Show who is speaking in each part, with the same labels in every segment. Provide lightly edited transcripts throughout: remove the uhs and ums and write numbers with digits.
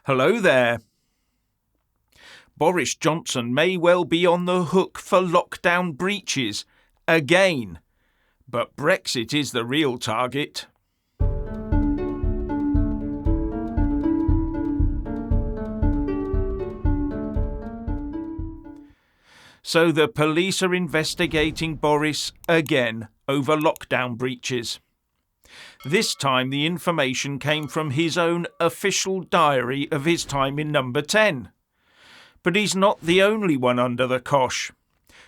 Speaker 1: Hello there. Boris Johnson may well be on the hook for lockdown breaches again, but Brexit is the real target. So the police are investigating Boris again over lockdown breaches. This time the information came from his own official diary of his time in number 10. But he's not the only one under the cosh.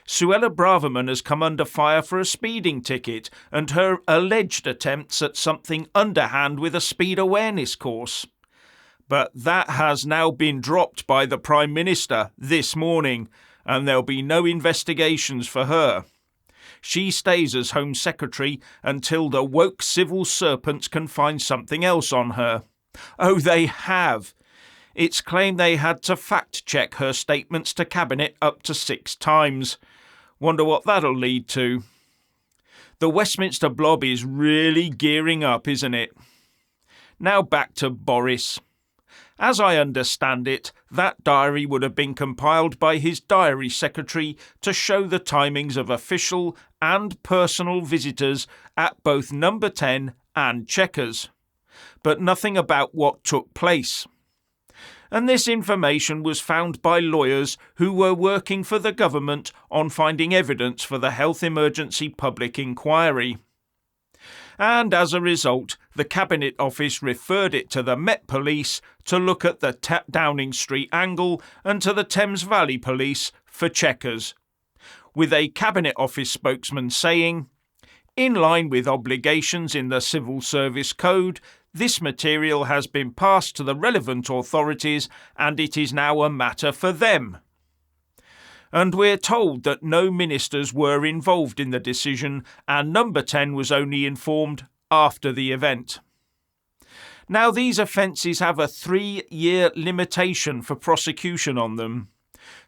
Speaker 1: Suella Braverman has come under fire for a speeding ticket and her alleged attempts at something underhand with a speed awareness course. But that has now been dropped by the Prime Minister this morning, and there'll be no investigations for her. She stays as Home Secretary until the woke civil serpents can find something else on her. Oh, they have. It's claimed they had to fact-check her statements to Cabinet up to 6 times. Wonder what that'll lead to. The Westminster blob is really gearing up, isn't it? Now back to Boris. As I understand it, that diary would have been compiled by his diary secretary to show the timings of official and personal visitors at both number 10 and Chequers, but nothing about what took place. And this information was found by lawyers who were working for the government on finding evidence for the Health Emergency Public Inquiry. And as a result, the Cabinet Office referred it to the Met Police to look at the Downing Street angle and to the Thames Valley Police for Chequers, with a Cabinet Office spokesman saying, "In line with obligations in the Civil Service Code, this material has been passed to the relevant authorities and it is now a matter for them." And we're told that no ministers were involved in the decision and number 10 was only informed after the event. Now, these offences have a 3-year limitation for prosecution on them,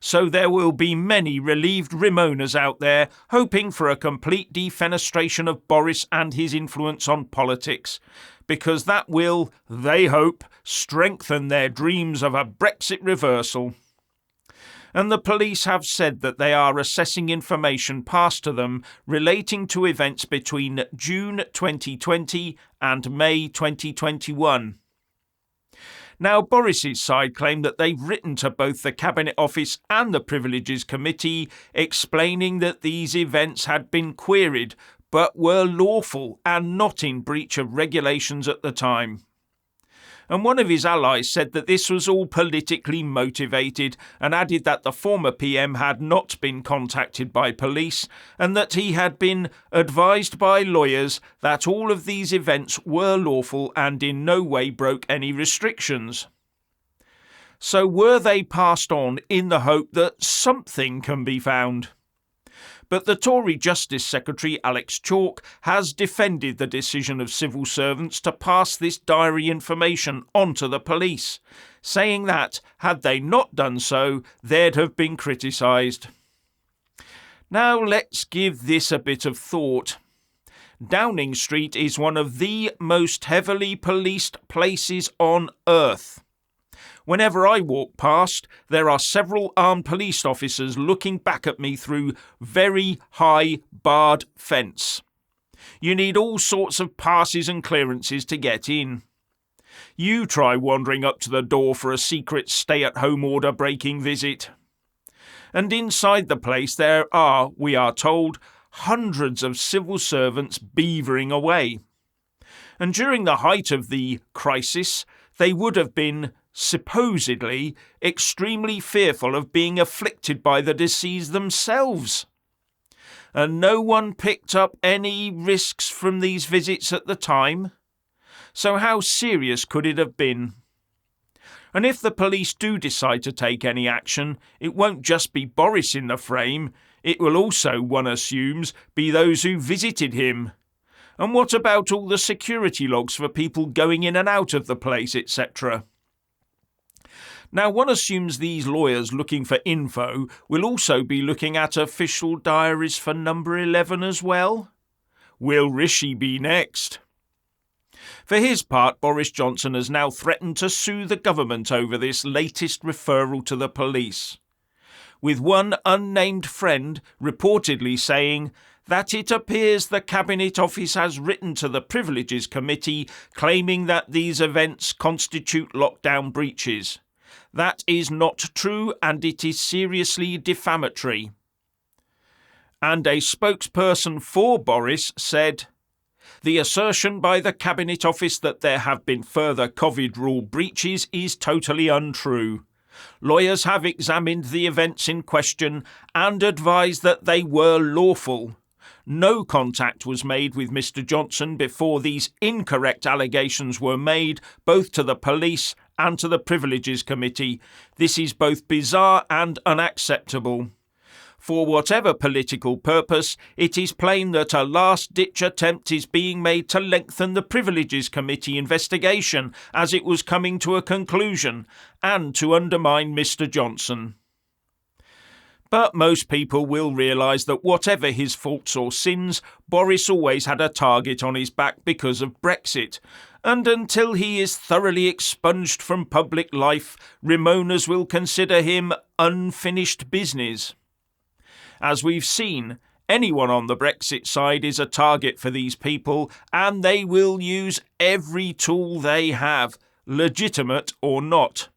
Speaker 1: so there will be many relieved Remoaners out there hoping for a complete defenestration of Boris and his influence on politics, because that will, they hope, strengthen their dreams of a Brexit reversal. And the police have said that they are assessing information passed to them relating to events between June 2020 and May 2021. Now, Boris's side claim that they've written to both the Cabinet Office and the Privileges Committee explaining that these events had been queried but were lawful and not in breach of regulations at the time. And one of his allies said that this was all politically motivated and added that the former PM had not been contacted by police and that he had been advised by lawyers that all of these events were lawful and in no way broke any restrictions. So were they passed on in the hope that something can be found? But the Tory Justice Secretary Alex Chalk has defended the decision of civil servants to pass this diary information on to the police, saying that, had they not done so, they'd have been criticised. Now let's give this a bit of thought. Downing Street is one of the most heavily policed places on earth. Whenever I walk past, there are several armed police officers looking back at me through very high barred fence. You need all sorts of passes and clearances to get in. You try wandering up to the door for a secret stay-at-home order breaking visit. And inside the place there are, we are told, hundreds of civil servants beavering away. And during the height of the crisis, they would have been supposedly extremely fearful of being afflicted by the disease themselves. And no one picked up any risks from these visits at the time. So how serious could it have been? And if the police do decide to take any action, it won't just be Boris in the frame, it will also, one assumes, be those who visited him. And what about all the security logs for people going in and out of the place, etc.? Now, one assumes these lawyers looking for info will also be looking at official diaries for number 11 as well. Will Rishi be next? For his part, Boris Johnson has now threatened to sue the government over this latest referral to the police, with one unnamed friend reportedly saying that it appears the Cabinet Office has written to the Privileges Committee claiming that these events constitute lockdown breaches. That is not true, and it is seriously defamatory. And a spokesperson for Boris said, "The assertion by the Cabinet Office that there have been further COVID rule breaches is totally untrue. Lawyers have examined the events in question and advised that they were lawful. No contact was made with Mr. Johnson before these incorrect allegations were made, both to the police and to the Privileges Committee. This is both bizarre and unacceptable. For whatever political purpose, it is plain that a last-ditch attempt is being made to lengthen the Privileges Committee investigation as it was coming to a conclusion, and to undermine Mr. Johnson." But most people will realise that whatever his faults or sins, Boris always had a target on his back because of Brexit, and until he is thoroughly expunged from public life, Remoaners will consider him unfinished business. As we've seen, anyone on the Brexit side is a target for these people, and they will use every tool they have, legitimate or not.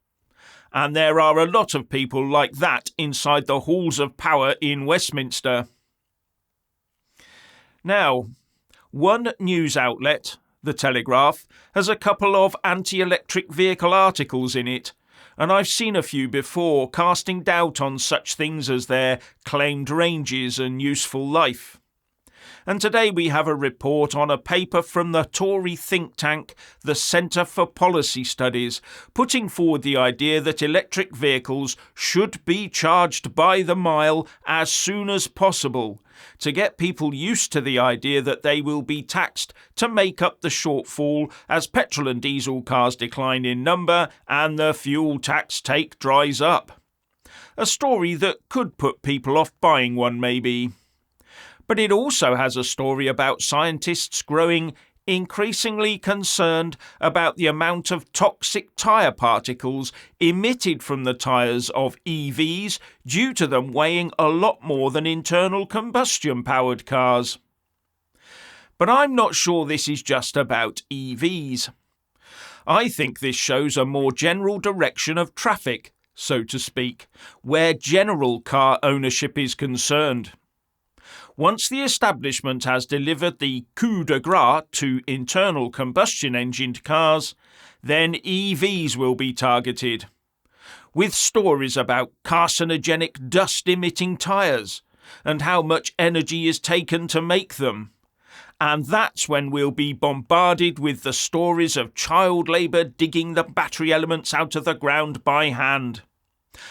Speaker 1: And there are a lot of people like that inside the halls of power in Westminster. Now, one news outlet, The Telegraph, has a couple of anti-electric vehicle articles in it, and I've seen a few before casting doubt on such things as their claimed ranges and useful life. And today we have a report on a paper from the Tory think tank, the Centre for Policy Studies, putting forward the idea that electric vehicles should be charged by the mile as soon as possible, to get people used to the idea that they will be taxed to make up the shortfall as petrol and diesel cars decline in number and the fuel tax take dries up. A story that could put people off buying one, maybe. But it also has a story about scientists growing increasingly concerned about the amount of toxic tyre particles emitted from the tyres of EVs due to them weighing a lot more than internal combustion-powered cars. But I'm not sure this is just about EVs. I think this shows a more general direction of traffic, so to speak, where general car ownership is concerned. Once the establishment has delivered the coup de grace to internal combustion engined cars, then EVs will be targeted, with stories about carcinogenic dust-emitting tyres and how much energy is taken to make them. And that's when we'll be bombarded with the stories of child labour digging the battery elements out of the ground by hand.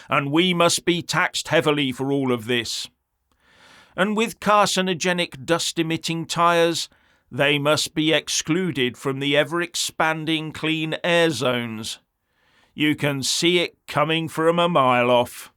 Speaker 1: And we must be taxed heavily for all of this. And with carcinogenic dust-emitting tyres, they must be excluded from the ever-expanding clean air zones. You can see it coming from a mile off.